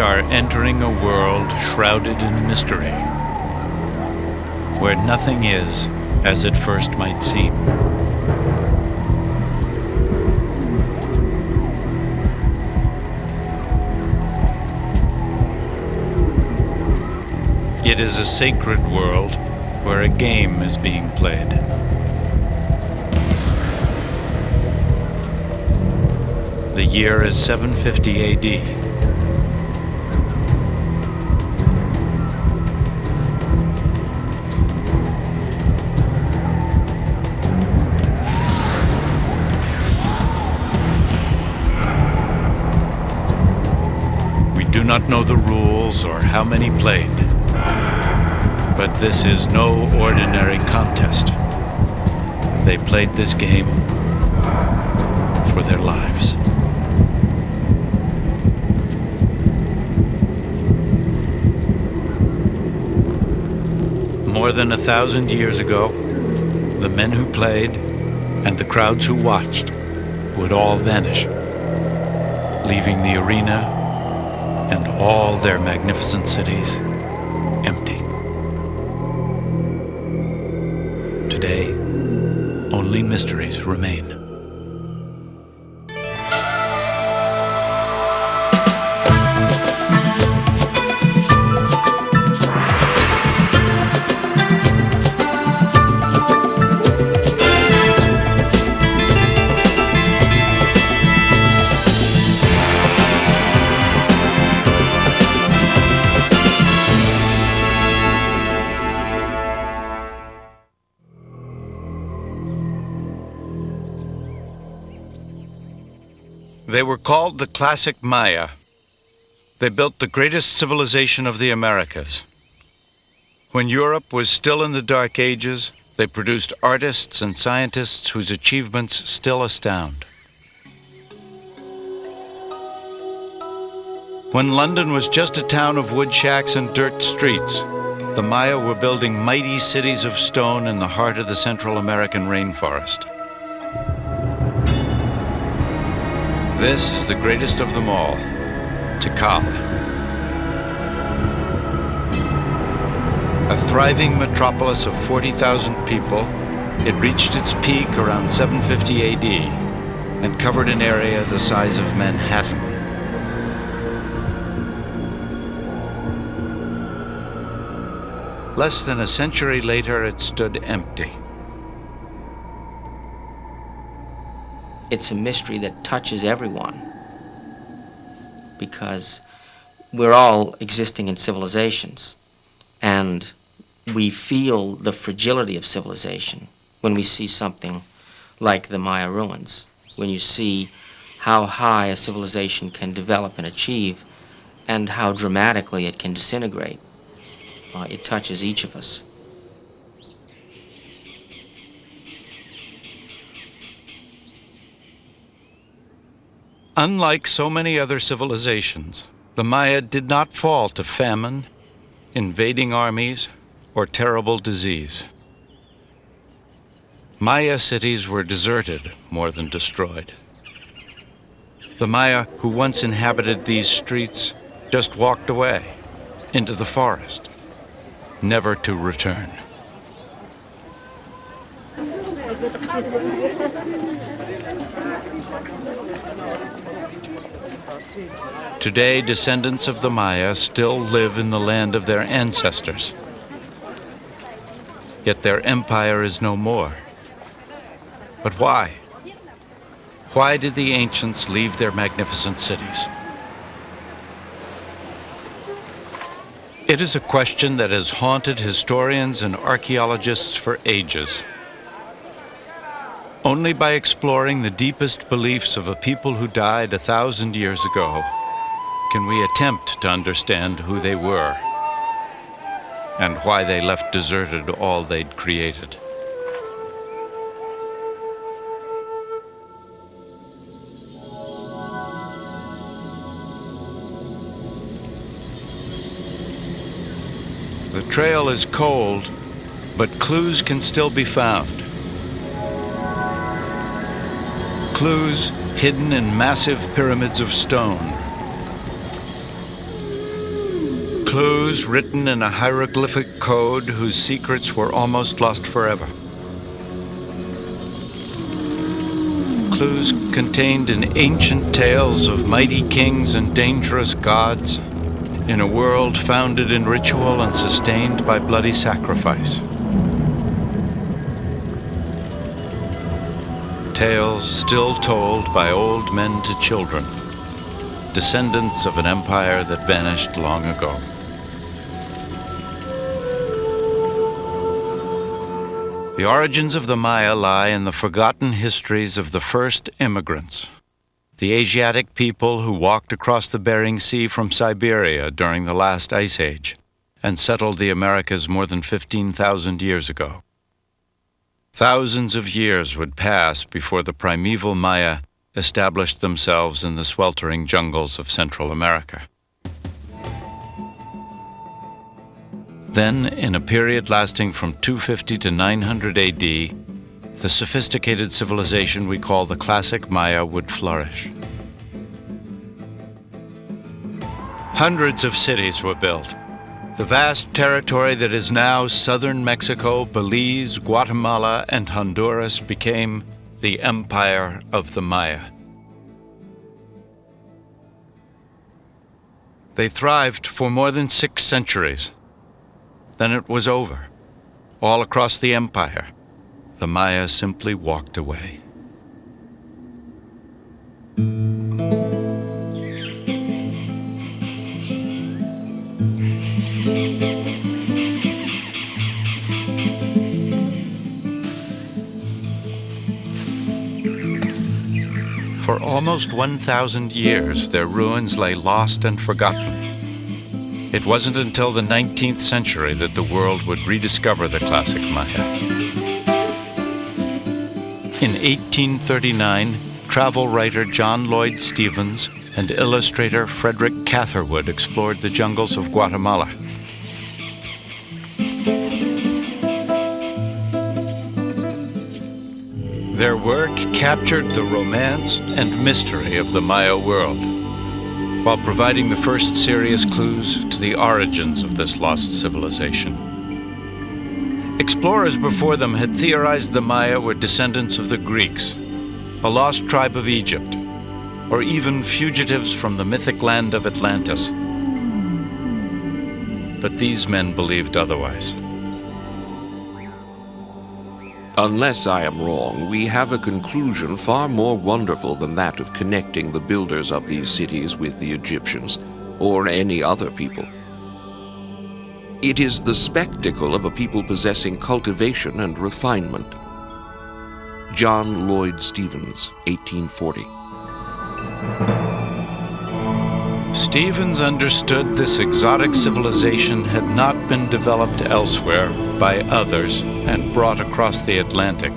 are entering a world shrouded in mystery, where nothing is as it first might seem. It is a sacred world where a game is being played. The year is 750 AD. We do not know the rules or how many played, but this is no ordinary contest. They played this game for their lives. More than 1,000 years ago, the men who played and the crowds who watched would all vanish, leaving the arena and all their magnificent cities empty. Today, only mysteries remain. They were called the classic Maya. They built the greatest civilization of the Americas. When Europe was still in the Dark Ages, they produced artists and scientists whose achievements still astound. When London was just a town of wood shacks and dirt streets, the Maya were building mighty cities of stone in the heart of the Central American rainforest. This is the greatest of them all, Tikal. A thriving metropolis of 40,000 people, it reached its peak around 750 AD and covered an area the size of Manhattan. Less than a century later, it stood empty. It's a mystery that touches everyone because we're all existing in civilizations, and we feel the fragility of civilization when we see something like the Maya ruins, when you see how high a civilization can develop and achieve and how dramatically it can disintegrate. It touches each of us. Unlike so many other civilizations, the Maya did not fall to famine, invading armies, or terrible disease. Maya cities were deserted more than destroyed. The Maya who once inhabited these streets just walked away into the forest, never to return. Today, descendants of the Maya still live in the land of their ancestors. Yet their empire is no more. But why? Why did the ancients leave their magnificent cities? It is a question that has haunted historians and archaeologists for ages. Only by exploring the deepest beliefs of a people who died 1,000 years ago can we attempt to understand who they were and why they left deserted all they'd created. The trail is cold, but clues can still be found. Clues hidden in massive pyramids of stone. Clues written in a hieroglyphic code whose secrets were almost lost forever. Clues contained in ancient tales of mighty kings and dangerous gods, in a world founded in ritual and sustained by bloody sacrifice. Tales still told by old men to children, descendants of an empire that vanished long ago. The origins of the Maya lie in the forgotten histories of the first immigrants, the Asiatic people who walked across the Bering Sea from Siberia during the last ice age and settled the Americas more than 15,000 years ago. Thousands of years would pass before the primeval Maya established themselves in the sweltering jungles of Central America. Then, in a period lasting from 250 to 900 AD, the sophisticated civilization we call the classic Maya would flourish. Hundreds of cities were built. The vast territory that is now southern Mexico, Belize, Guatemala, and Honduras became the Empire of the Maya. They thrived for more than 6 centuries. Then it was over. All across the empire, the Maya simply walked away. For almost 1,000 years, their ruins lay lost and forgotten. It wasn't until the 19th century that the world would rediscover the classic Maya. In 1839, travel writer John Lloyd Stephens and illustrator Frederick Catherwood explored the jungles of Guatemala. Their work captured the romance and mystery of the Maya world, while providing the first serious clues to the origins of this lost civilization. Explorers before them had theorized the Maya were descendants of the Greeks, a lost tribe of Egypt, or even fugitives from the mythic land of Atlantis. But these men believed otherwise. Unless I am wrong, we have a conclusion far more wonderful than that of connecting the builders of these cities with the Egyptians, or any other people. It is the spectacle of a people possessing cultivation and refinement. John Lloyd Stephens, 1840. Stephens understood this exotic civilization had not been developed elsewhere by others and brought across the Atlantic.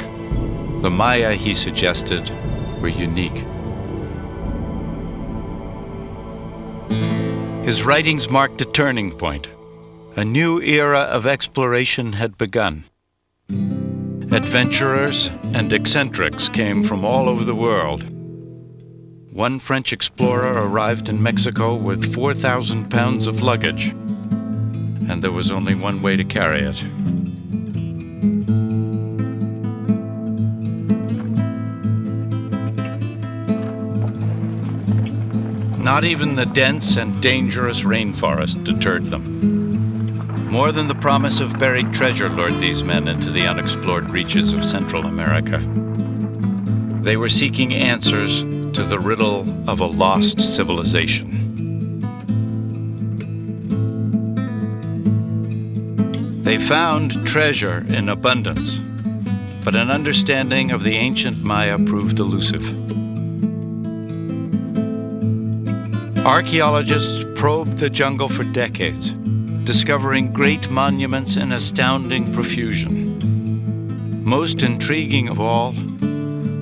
The Maya, he suggested, were unique. His writings marked a turning point. A new era of exploration had begun. Adventurers and eccentrics came from all over the world. One French explorer arrived in Mexico with 4,000 pounds of luggage, and there was only one way to carry it. Not even the dense and dangerous rainforest deterred them. More than the promise of buried treasure lured these men into the unexplored reaches of Central America. They were seeking answers to the riddle of a lost civilization. They found treasure in abundance, but an understanding of the ancient Maya proved elusive. Archaeologists probed the jungle for decades, discovering great monuments in astounding profusion. Most intriguing of all,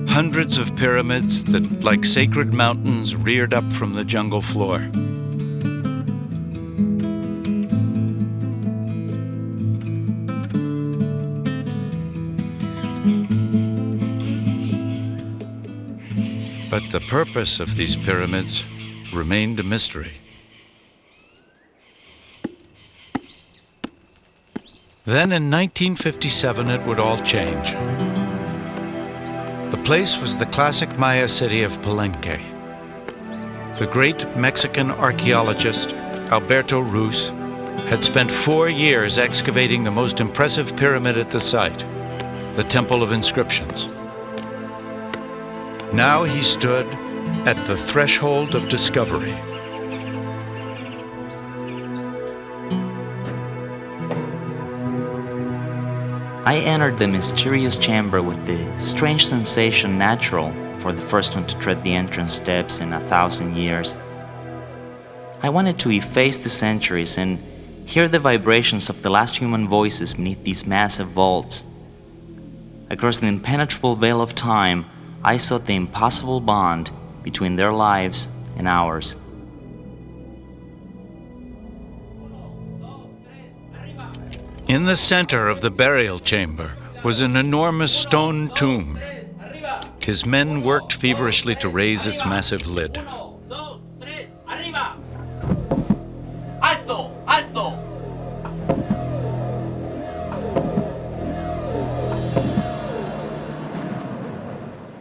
hundreds of pyramids that, like sacred mountains, reared up from the jungle floor. But the purpose of these pyramids remained a mystery. Then in 1957, it would all change. The place was the classic Maya city of Palenque. The great Mexican archaeologist, Alberto Ruz, had spent 4 years excavating the most impressive pyramid at the site, the Temple of Inscriptions. Now he stood at the threshold of discovery. I entered the mysterious chamber with the strange sensation natural for the first one to tread the entrance steps in 1,000 years. I wanted to efface the centuries and hear the vibrations of the last human voices beneath these massive vaults. Across the impenetrable veil of time, I sought the impossible bond between their lives and ours. In the center of the burial chamber was an enormous stone tomb. His men worked feverishly to raise its massive lid.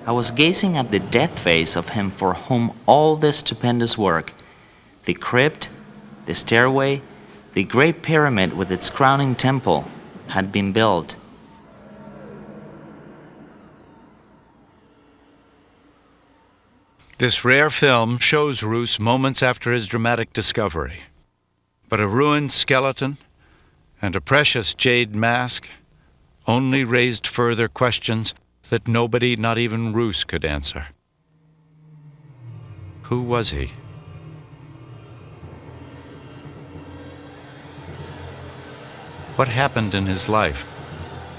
I was gazing at the death face of him for whom all this stupendous work, the crypt, the stairway, the great pyramid with its crowning temple, had been built. This rare film shows Rus moments after his dramatic discovery. But a ruined skeleton and a precious jade mask only raised further questions that nobody, not even Rus, could answer. Who was he? What happened in his life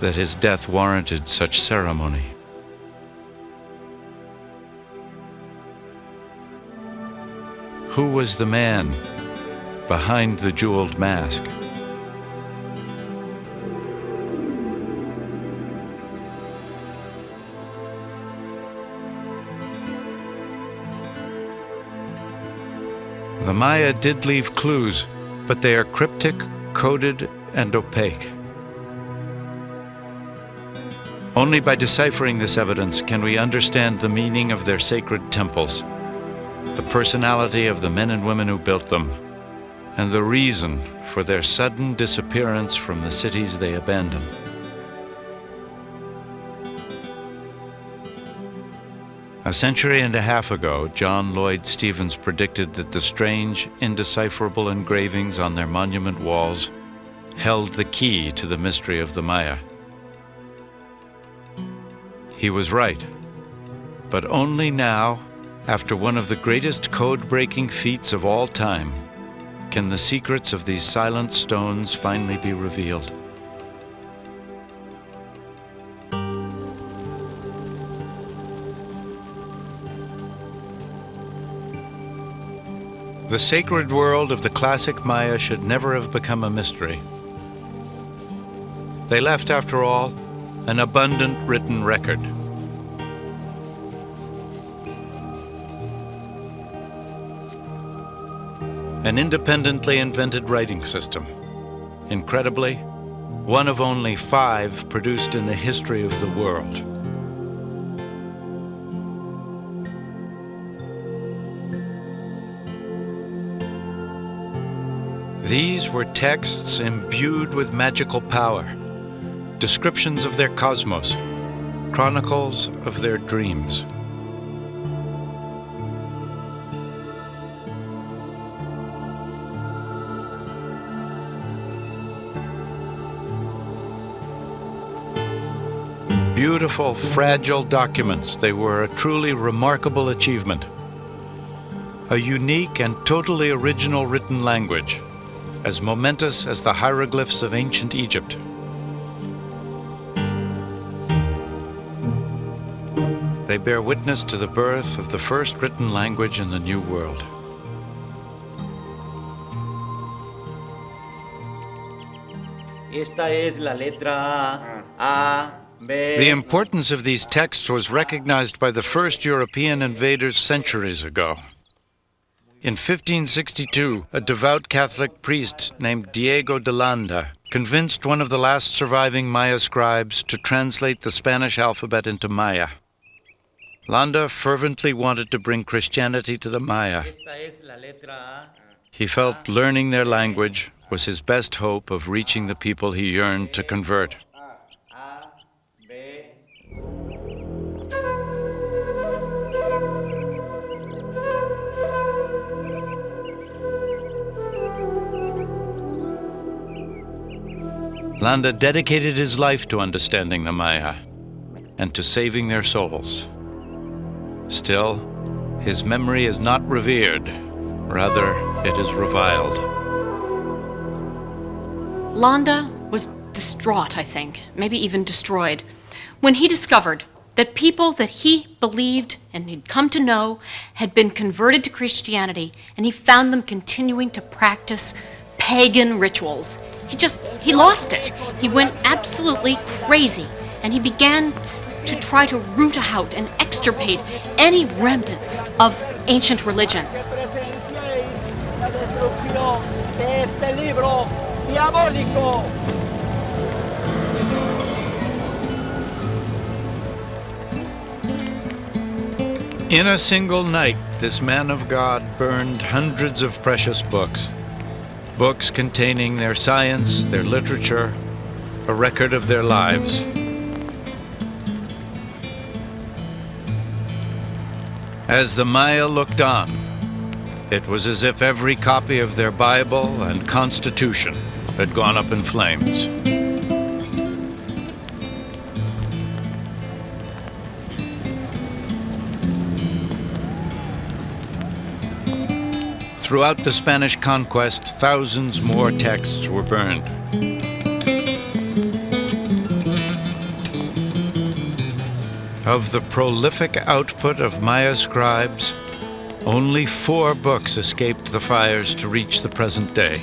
that his death warranted such ceremony? Who was the man behind the jeweled mask? The Maya did leave clues, but they are cryptic, coded, and opaque. Only by deciphering this evidence can we understand the meaning of their sacred temples, the personality of the men and women who built them, and the reason for their sudden disappearance from the cities they abandoned. A century and a half ago, John Lloyd Stevens predicted that the strange, indecipherable engravings on their monument walls held the key to the mystery of the Maya. He was right, but only now, after one of the greatest code-breaking feats of all time, can the secrets of these silent stones finally be revealed. The sacred world of the classic Maya should never have become a mystery. They left, after all, an abundant written record. An independently invented writing system. Incredibly, one of only 5 produced in the history of the world. These were texts imbued with magical power, descriptions of their cosmos, chronicles of their dreams. Beautiful, fragile documents, they were a truly remarkable achievement. A unique and totally original written language, as momentous as the hieroglyphs of ancient Egypt. They bear witness to the birth of the first written language in the New World. Esta es la letra A, B. The importance of these texts was recognized by the first European invaders centuries ago. In 1562, a devout Catholic priest named Diego de Landa convinced one of the last surviving Maya scribes to translate the Spanish alphabet into Maya. Landa fervently wanted to bring Christianity to the Maya. He felt learning their language was his best hope of reaching the people he yearned to convert. Landa dedicated his life to understanding the Maya and to saving their souls. Still, his memory is not revered. Rather, it is reviled. Landa was distraught, I think, maybe even destroyed, when he discovered that people that he believed and he'd come to know had been converted to Christianity, and he found them continuing to practice pagan rituals. He lost it. He went absolutely crazy, and he began to try to root out and extirpate any remnants of ancient religion. In a single night, this man of God burned hundreds of precious books. Books containing their science, their literature, a record of their lives. As the Maya looked on, it was as if every copy of their Bible and Constitution had gone up in flames. Throughout the Spanish conquest, thousands more texts were burned. Of the prolific output of Maya scribes, only 4 books escaped the fires to reach the present day.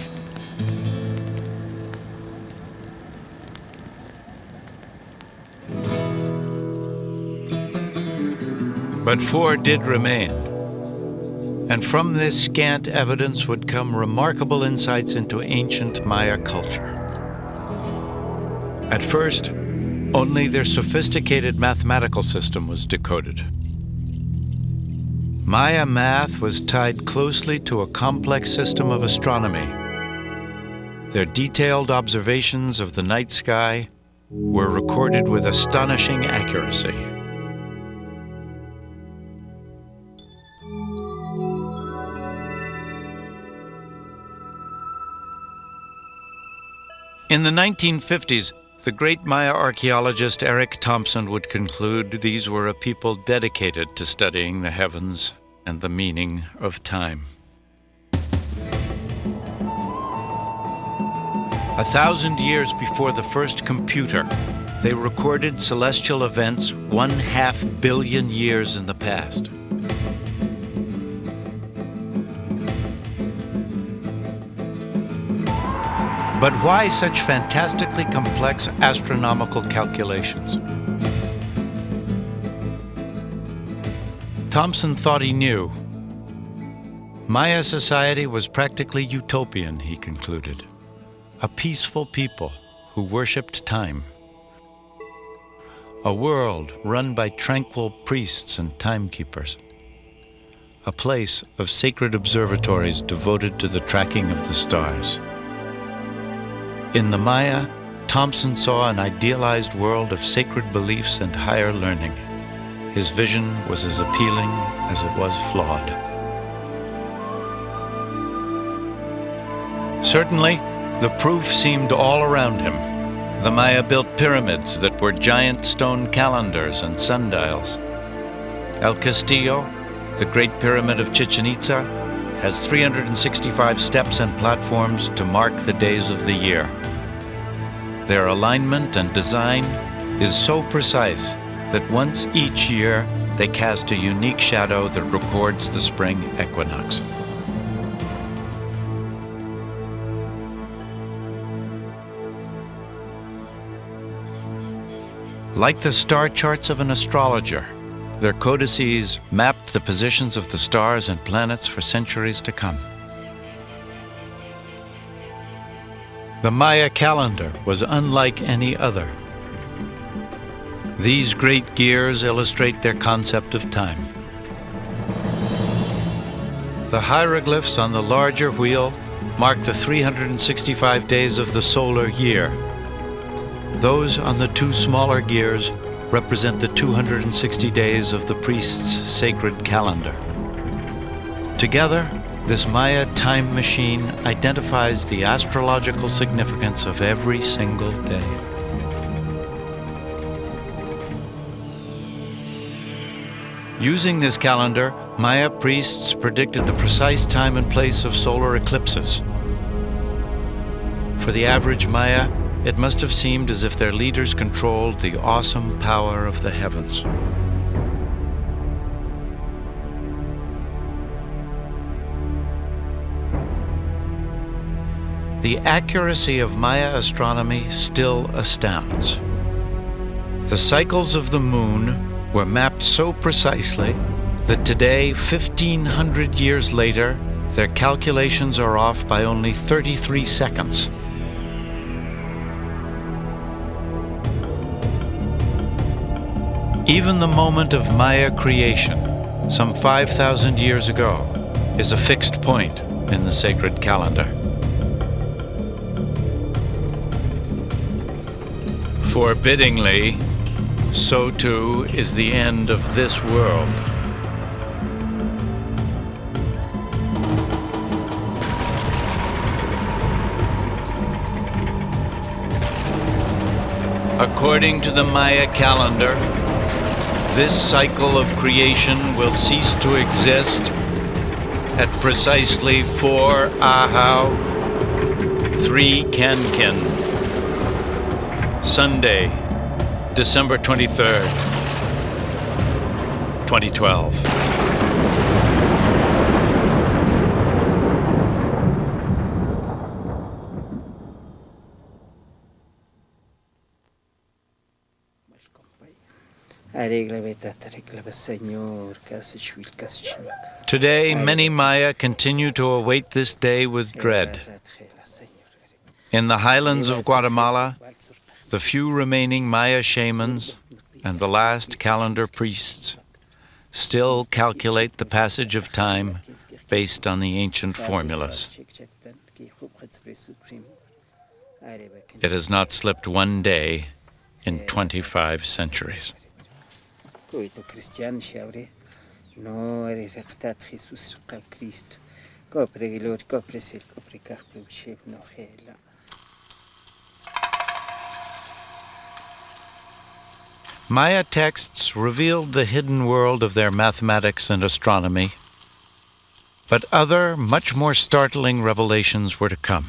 But 4 did remain. And from this scant evidence would come remarkable insights into ancient Maya culture. At first, only their sophisticated mathematical system was decoded. Maya math was tied closely to a complex system of astronomy. Their detailed observations of the night sky were recorded with astonishing accuracy. In the 1950s, the great Maya archaeologist Eric Thompson would conclude these were a people dedicated to studying the heavens and the meaning of time. 1,000 years before the first computer, they recorded celestial events 1/2 billion years in the past. But why such fantastically complex astronomical calculations? Thompson thought he knew. Maya society was practically utopian, he concluded. A peaceful people who worshipped time. A world run by tranquil priests and timekeepers. A place of sacred observatories devoted to the tracking of the stars. In the Maya, Thompson saw an idealized world of sacred beliefs and higher learning. His vision was as appealing as it was flawed. Certainly, the proof seemed all around him. The Maya built pyramids that were giant stone calendars and sundials. El Castillo, the Great Pyramid of Chichen Itza, has 365 steps and platforms to mark the days of the year. Their alignment and design is so precise that once each year they cast a unique shadow that records the spring equinox. Like the star charts of an astrologer, Their codices mapped the positions of the stars and planets for centuries to come. The Maya calendar was unlike any other. These great gears illustrate their concept of time. The hieroglyphs on the larger wheel mark the 365 days of the solar year. Those on the two smaller gears represent the 260 days of the priest's sacred calendar. Together, this Maya time machine identifies the astrological significance of every single day. Using this calendar, Maya priests predicted the precise time and place of solar eclipses. For the average Maya, it must have seemed as if their leaders controlled the awesome power of the heavens. The accuracy of Maya astronomy still astounds. The cycles of the moon were mapped so precisely that today, 1,500 years later, their calculations are off by only 33 seconds. Even the moment of Maya creation, some 5,000 years ago, is a fixed point in the sacred calendar. Forbiddingly, so too is the end of this world. According to the Maya calendar, this cycle of creation will cease to exist at precisely 4 Ahau, 3 Kankin, Sunday, December 23rd, 2012. Today, many Maya continue to await this day with dread. In the highlands of Guatemala, the few remaining Maya shamans and the last calendar priests still calculate the passage of time based on the ancient formulas. It has not slipped one day in 25 centuries. Maya texts revealed the hidden world of their mathematics and astronomy, but other, much more startling revelations were to come.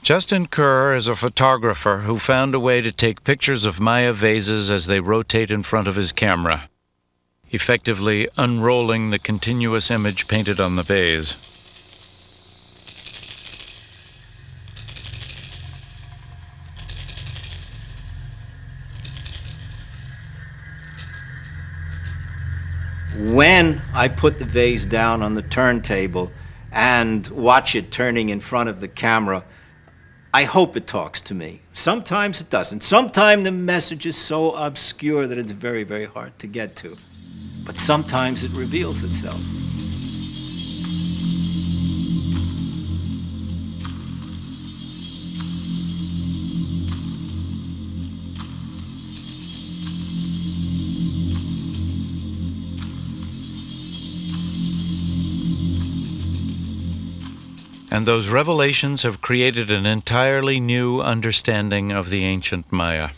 Justin Kerr is a photographer who found a way to take pictures of Maya vases as they rotate in front of his camera, effectively unrolling the continuous image painted on the vase. When I put the vase down on the turntable and watch it turning in front of the camera, I hope it talks to me. Sometimes it doesn't. Sometimes the message is so obscure that it's very, very hard to get to. But sometimes it reveals itself. And those revelations have created an entirely new understanding of the ancient Maya.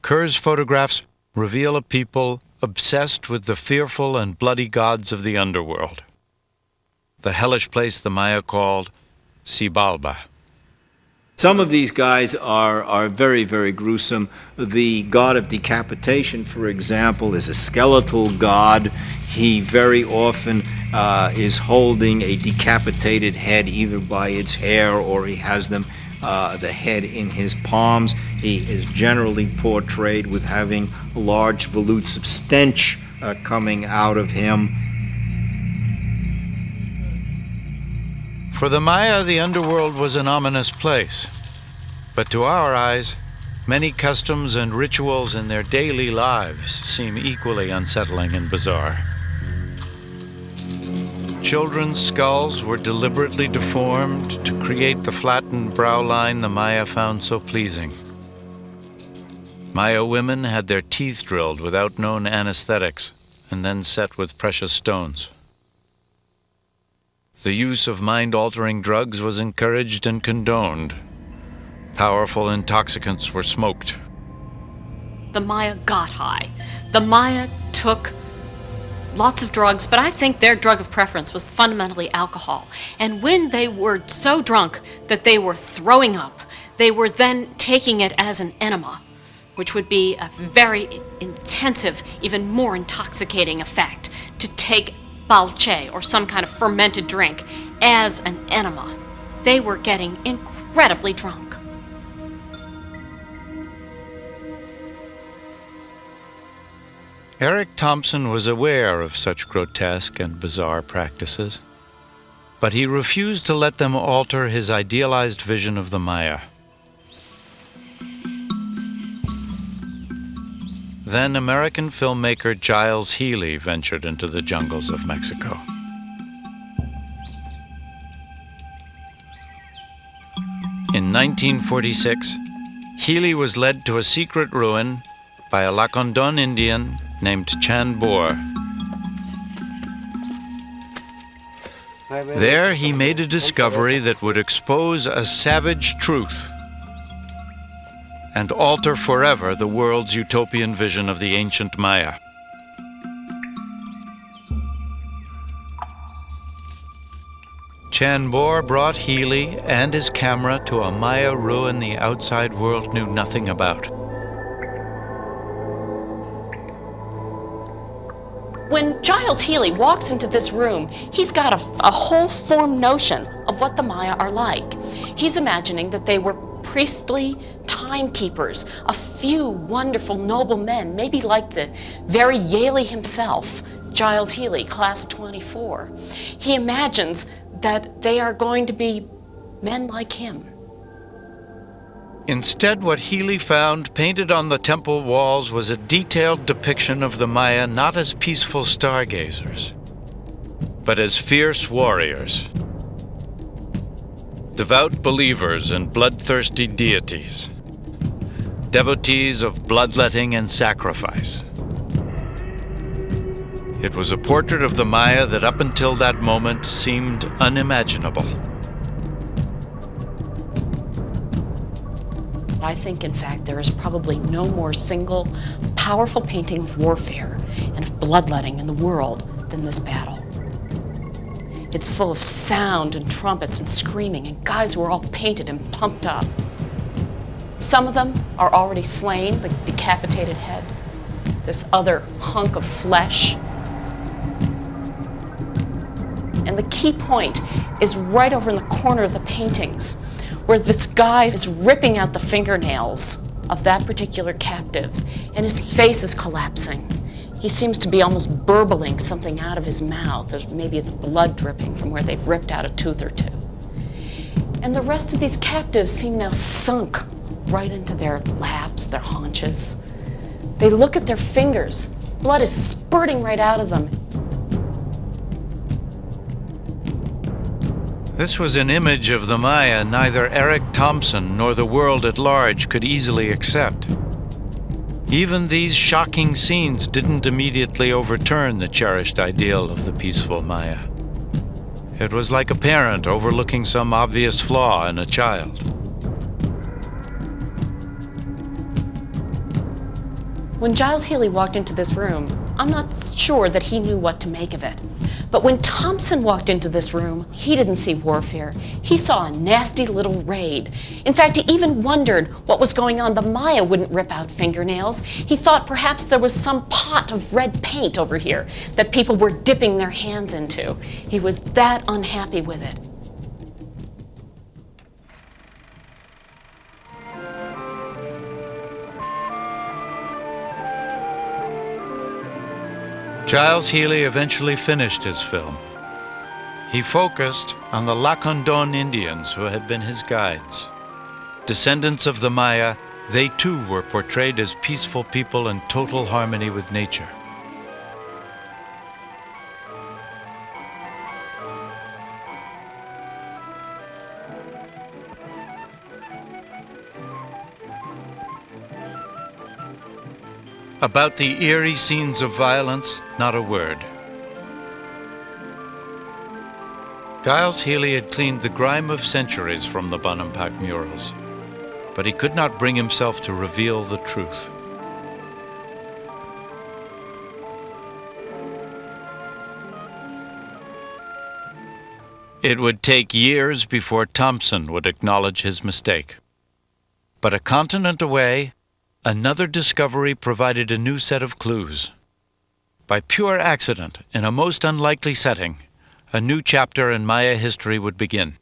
Kerr's photographs reveal a people obsessed with the fearful and bloody gods of the underworld, the hellish place the Maya called Xibalba. Some of these guys are very, very gruesome. The god of decapitation, for example, is a skeletal god. He very often is holding a decapitated head either by its hair or he has the head in his palms. He is generally portrayed with having large volutes of stench coming out of him. For the Maya, the underworld was an ominous place. But to our eyes, many customs and rituals in their daily lives seem equally unsettling and bizarre. Children's skulls were deliberately deformed to create the flattened brow line the Maya found so pleasing. Maya women had their teeth drilled without known anesthetics and then set with precious stones. The use of mind-altering drugs was encouraged and condoned. Powerful intoxicants were smoked. The Maya got high. The Maya took lots of drugs, but I think their drug of preference was fundamentally alcohol. And when they were so drunk that they were throwing up, they were then taking it as an enema, which would be a very intensive, even more intoxicating effect, to take balche, or some kind of fermented drink, as an enema. They were getting incredibly drunk. Eric Thompson was aware of such grotesque and bizarre practices, but he refused to let them alter his idealized vision of the Maya. Then American filmmaker Giles Healy ventured into the jungles of Mexico. In 1946, Healy was led to a secret ruin by a Lacandon Indian named Chan Bor. There he made a discovery that would expose a savage truth and alter forever the world's utopian vision of the ancient Maya. Chan Bor brought Healy and his camera to a Maya ruin the outside world knew nothing about. When Giles Healy walks into this room, he's got a whole formed notion of what the Maya are like. He's imagining that they were priestly timekeepers, a few wonderful noble men, maybe like the very Yaley himself, Giles Healy, class 24. He imagines that they are going to be men like him. Instead, what Healy found painted on the temple walls was a detailed depiction of the Maya not as peaceful stargazers, but as fierce warriors, devout believers and bloodthirsty deities, devotees of bloodletting and sacrifice. It was a portrait of the Maya that up until that moment seemed unimaginable. I think, in fact, there is probably no more single, powerful painting of warfare and of bloodletting in the world than this battle. It's full of sound and trumpets and screaming and guys who are all painted and pumped up. Some of them are already slain, the decapitated head, this other hunk of flesh. And the key point is right over in the corner of the paintings, where this guy is ripping out the fingernails of that particular captive, and his face is collapsing. He seems to be almost burbling something out of his mouth. Maybe it's blood dripping from where they've ripped out a tooth or two. And the rest of these captives seem now sunk right into their laps, their haunches. They look at their fingers. Blood is spurting right out of them. This was an image of the Maya neither Eric Thompson nor the world at large could easily accept. Even these shocking scenes didn't immediately overturn the cherished ideal of the peaceful Maya. It was like a parent overlooking some obvious flaw in a child. When Giles Healy walked into this room, I'm not sure that he knew what to make of it. But when Thompson walked into this room, he didn't see warfare. He saw a nasty little raid. In fact, he even wondered what was going on. The Maya wouldn't rip out fingernails. He thought perhaps there was some pot of red paint over here that people were dipping their hands into. He was that unhappy with it. Giles Healy eventually finished his film. He focused on the Lacandon Indians who had been his guides. Descendants of the Maya, they too were portrayed as peaceful people in total harmony with nature. About the eerie scenes of violence, not a word. Giles Healy had cleaned the grime of centuries from the Bonampak murals, but he could not bring himself to reveal the truth. It would take years before Thompson would acknowledge his mistake. But a continent away, another discovery provided a new set of clues. By pure accident, in a most unlikely setting, a new chapter in Maya history would begin.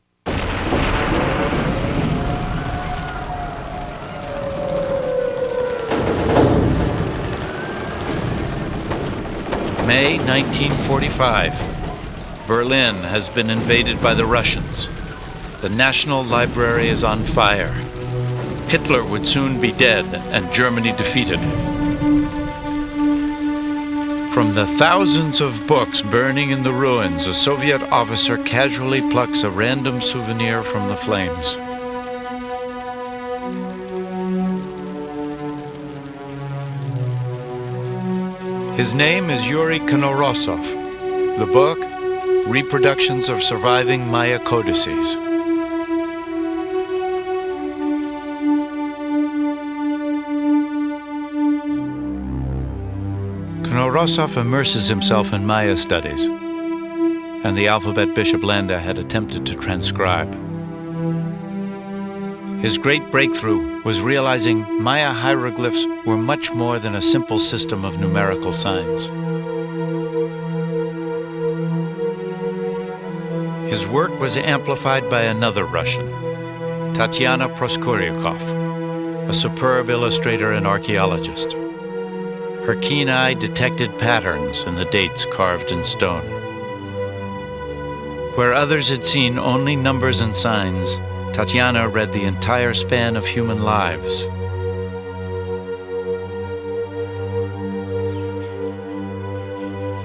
May 1945. Berlin has been invaded by the Russians. The National Library is on fire. Hitler would soon be dead and Germany defeated. From the thousands of books burning in the ruins, a Soviet officer casually plucks a random souvenir from the flames. His name is Yuri Konorosov. The book, Reproductions of Surviving Maya Codices. Konorosov immerses himself in Maya studies, and the alphabet Bishop Landa had attempted to transcribe. His great breakthrough was realizing Maya hieroglyphs were much more than a simple system of numerical signs. His work was amplified by another Russian, Tatyana Proskoryakov, a superb illustrator and archaeologist. Her keen eye detected patterns in the dates carved in stone. Where others had seen only numbers and signs, Tatyana read the entire span of human lives.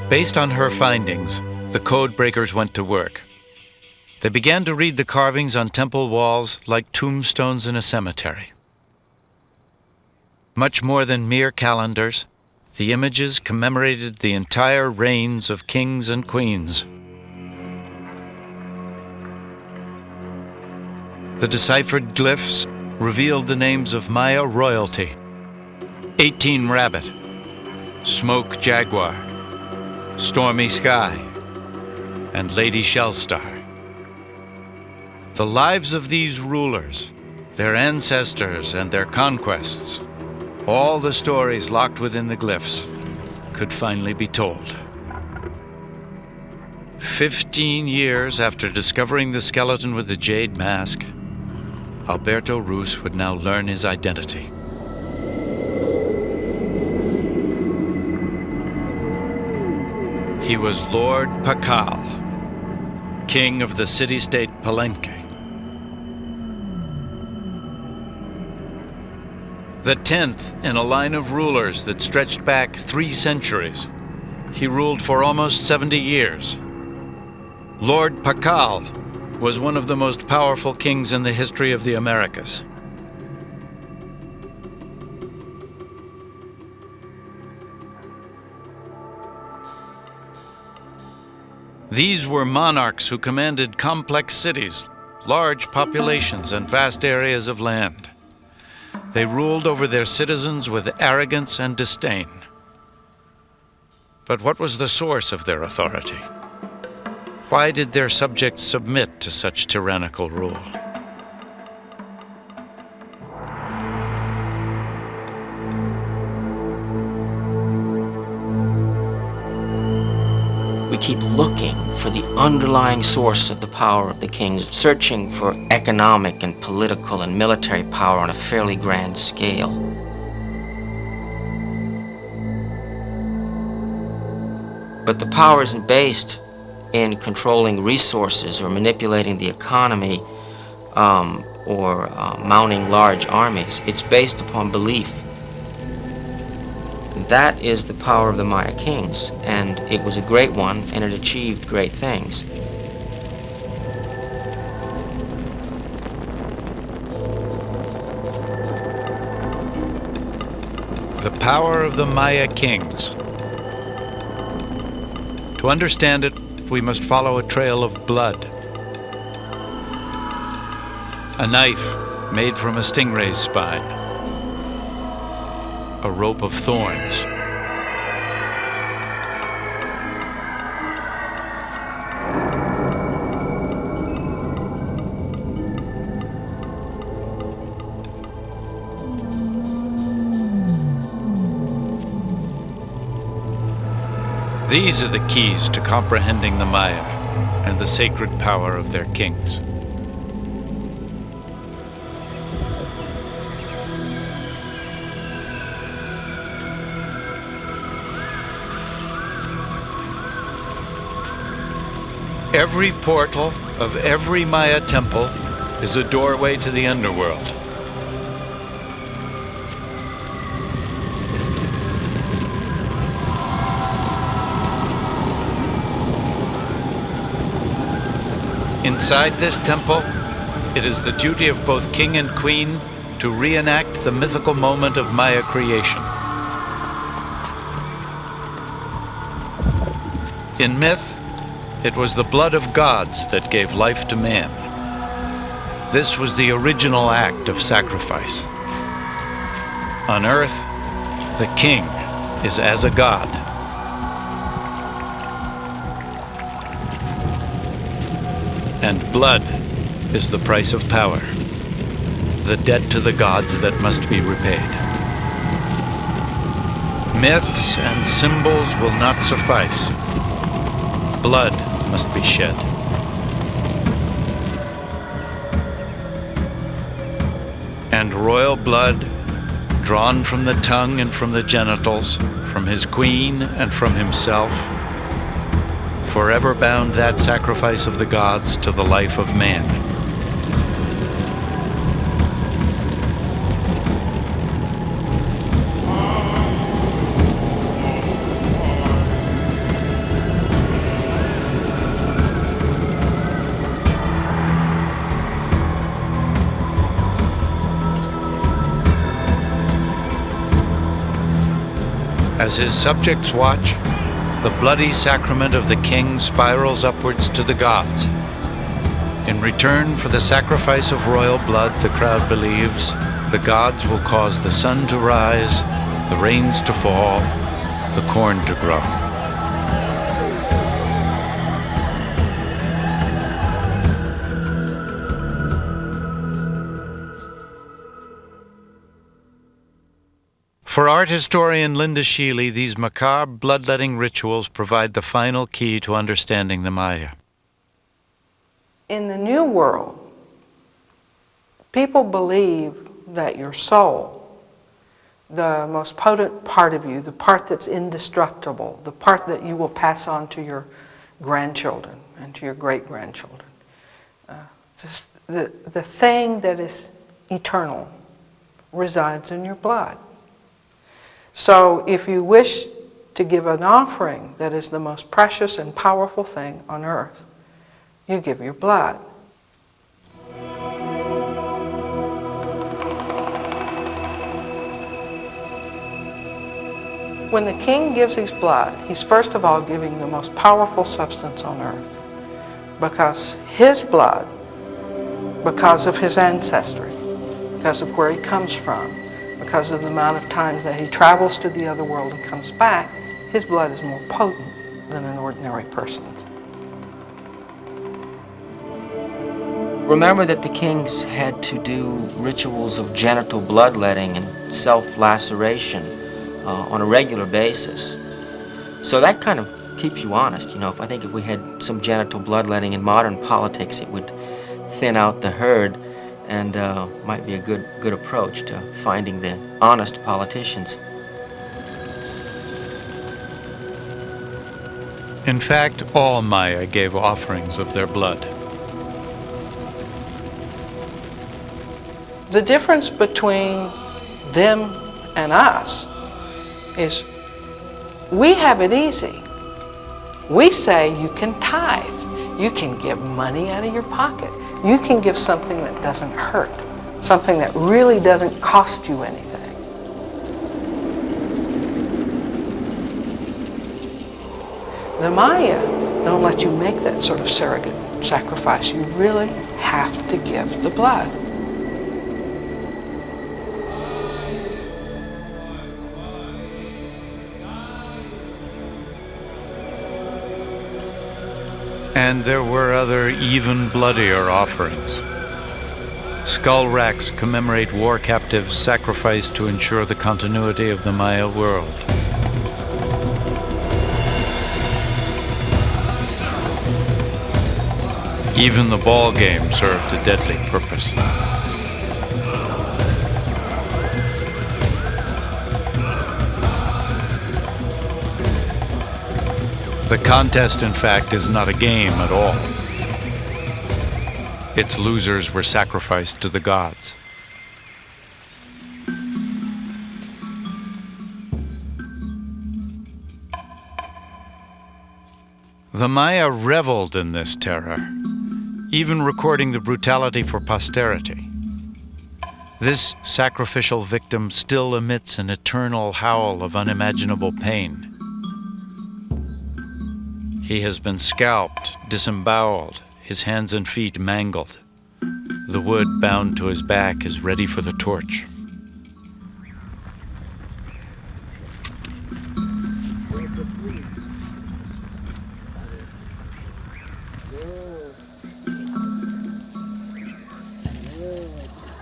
Based on her findings, the code breakers went to work. They began to read the carvings on temple walls like tombstones in a cemetery. Much more than mere calendars, the images commemorated the entire reigns of kings and queens. The deciphered glyphs revealed the names of Maya royalty: 18 Rabbit, Smoke Jaguar, Stormy Sky, and Lady Shellstar. The lives of these rulers, their ancestors and their conquests, all the stories locked within the glyphs, could finally be told. 15 years after discovering the skeleton with the jade mask, Alberto Rus would now learn his identity. He was Lord Pakal, king of the city-state Palenque. The 10th in a line of rulers that stretched back 3 centuries. He ruled for almost 70 years. Lord Pakal was one of the most powerful kings in the history of the Americas. These were monarchs who commanded complex cities, large populations, and vast areas of land. They ruled over their citizens with arrogance and disdain. But what was the source of their authority? Why did their subjects submit to such tyrannical rule? We keep looking for the underlying source of the power of the kings, searching for economic and political and military power on a fairly grand scale. But the power isn't based in controlling resources or manipulating the economy or mounting large armies. It's based upon belief. That is the power of the Maya kings, and it was a great one, and it achieved great things. The power of the Maya kings. To understand it, we must follow a trail of blood. A knife made from a stingray's spine. A rope of thorns. These are the keys to comprehending the Maya and the sacred power of their kings. Every portal of every Maya temple is a doorway to the underworld. Inside this temple, it is the duty of both king and queen to reenact the mythical moment of Maya creation. In myth, it was the blood of gods that gave life to man. This was the original act of sacrifice. On earth, the king is as a god. And blood is the price of power, the debt to the gods that must be repaid. Myths and symbols will not suffice. Blood must be shed. And royal blood, drawn from the tongue and from the genitals, from his queen and from himself, forever bound that sacrifice of the gods to the life of man. As his subjects watch, the bloody sacrament of the king spirals upwards to the gods. In return for the sacrifice of royal blood, the crowd believes, the gods will cause the sun to rise, the rains to fall, the corn to grow. For art historian Linda Sheely, these macabre bloodletting rituals provide the final key to understanding the Maya. In the New World, people believe that your soul, the most potent part of you, the part that's indestructible, the part that you will pass on to your grandchildren and to your great-grandchildren, the thing that is eternal resides in your blood. So if you wish to give an offering that is the most precious and powerful thing on earth, you give your blood. When the king gives his blood, he's first of all giving the most powerful substance on earth, because his blood, because of his ancestry, because of where he comes from, because of the amount of times that he travels to the other world and comes back, his blood is more potent than an ordinary person's. Remember that the kings had to do rituals of genital bloodletting and self-laceration on a regular basis. So that kind of keeps you honest. You know, I think if we had some genital bloodletting in modern politics, it would thin out the herd and might be a good approach to finding the honest politicians. In fact, all Maya gave offerings of their blood. The difference between them and us is we have it easy. We say you can tithe. You can give money out of your pocket. You can give something that doesn't hurt, something that really doesn't cost you anything. The Maya don't let you make that sort of surrogate sacrifice. You really have to give the blood. And there were other even bloodier offerings. Skull racks commemorate war captives sacrificed to ensure the continuity of the Maya world. Even the ball game served a deadly purpose. The contest, in fact, is not a game at all. Its losers were sacrificed to the gods. The Maya reveled in this terror, even recording the brutality for posterity. This sacrificial victim still emits an eternal howl of unimaginable pain. He has been scalped, disemboweled, his hands and feet mangled. The wood bound to his back is ready for the torch.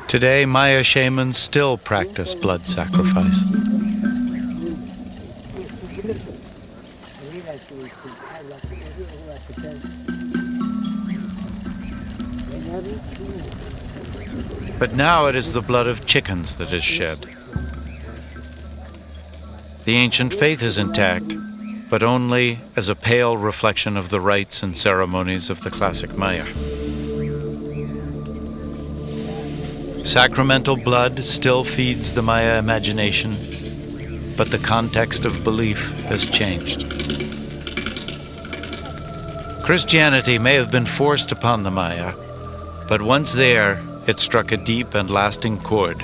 Today, Maya shamans still practice blood sacrifice. But now it is the blood of chickens that is shed. The ancient faith is intact, but only as a pale reflection of the rites and ceremonies of the classic Maya. Sacramental blood still feeds the Maya imagination, but the context of belief has changed. Christianity may have been forced upon the Maya, but once there, it struck a deep and lasting chord.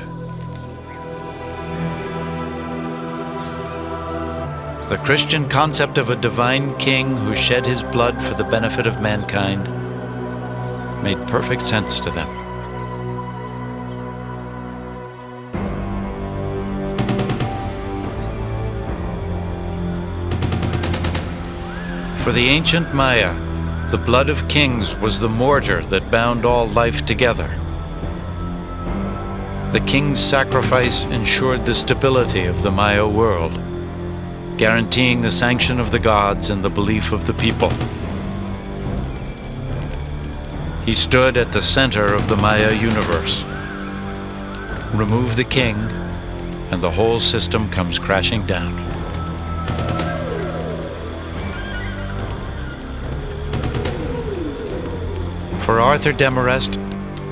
The Christian concept of a divine king who shed his blood for the benefit of mankind made perfect sense to them. For the ancient Maya, the blood of kings was the mortar that bound all life together. The king's sacrifice ensured the stability of the Maya world, guaranteeing the sanction of the gods and the belief of the people. He stood at the center of the Maya universe. Remove the king, and the whole system comes crashing down. For Arthur Demarest,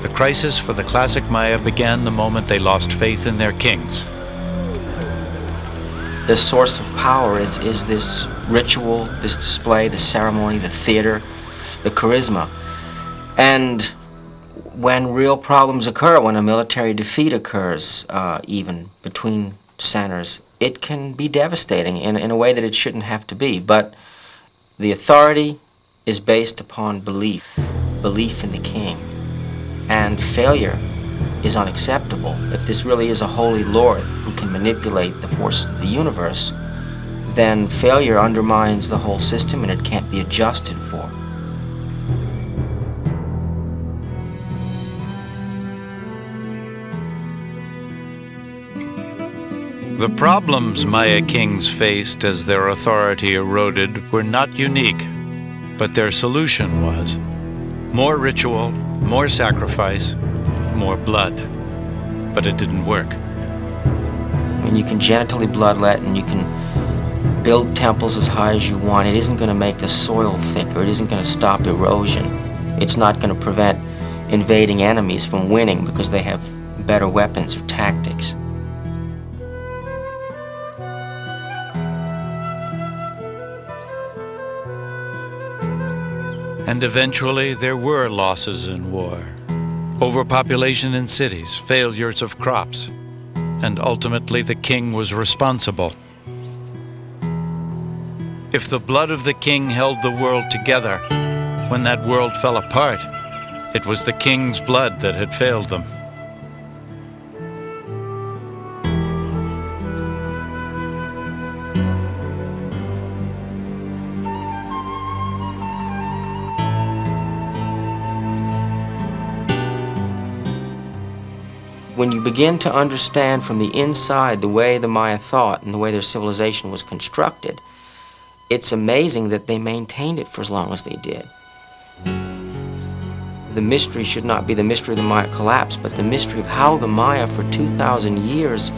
the crisis for the classic Maya began the moment they lost faith in their kings. The source of power is this ritual, this display, the ceremony, the theater, the charisma. And when real problems occur, when a military defeat occurs, even between centers, it can be devastating in a way that it shouldn't have to be. But the authority is based upon belief in the king. And failure is unacceptable. If this really is a holy Lord who can manipulate the forces of the universe, then failure undermines the whole system and it can't be adjusted for. The problems Maya kings faced as their authority eroded were not unique, but their solution was more ritual, more sacrifice, more blood. But it didn't work. When you can genitally bloodlet and you can build temples as high as you want, it isn't going to make the soil thicker. It isn't going to stop erosion. It's not going to prevent invading enemies from winning because they have better weapons or tactics. And eventually there were losses in war. Overpopulation in cities, failures of crops, and ultimately the king was responsible. If the blood of the king held the world together, when that world fell apart, it was the king's blood that had failed them. When you begin to understand from the inside the way the Maya thought and the way their civilization was constructed, it's amazing that they maintained it for as long as they did. The mystery should not be the mystery of the Maya collapse, but the mystery of how the Maya for 2,000 years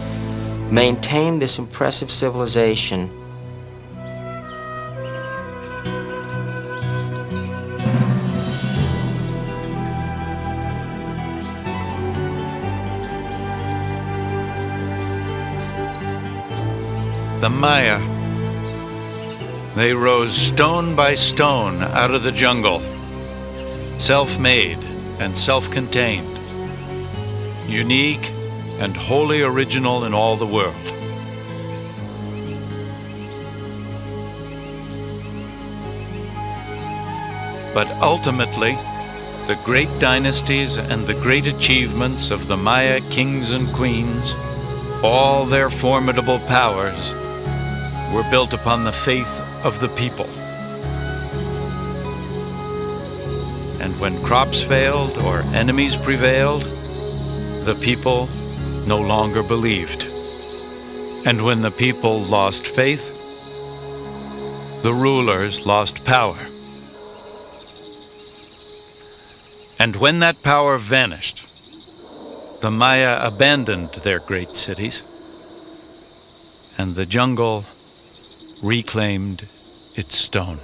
maintained this impressive civilization. The Maya, they rose stone by stone out of the jungle, self-made and self-contained, unique and wholly original in all the world. But ultimately, the great dynasties and the great achievements of the Maya kings and queens, all their formidable powers, were built upon the faith of the people. And when crops failed or enemies prevailed, the people no longer believed. And when the people lost faith, the rulers lost power. And when that power vanished, the Maya abandoned their great cities, and the jungle reclaimed its stone.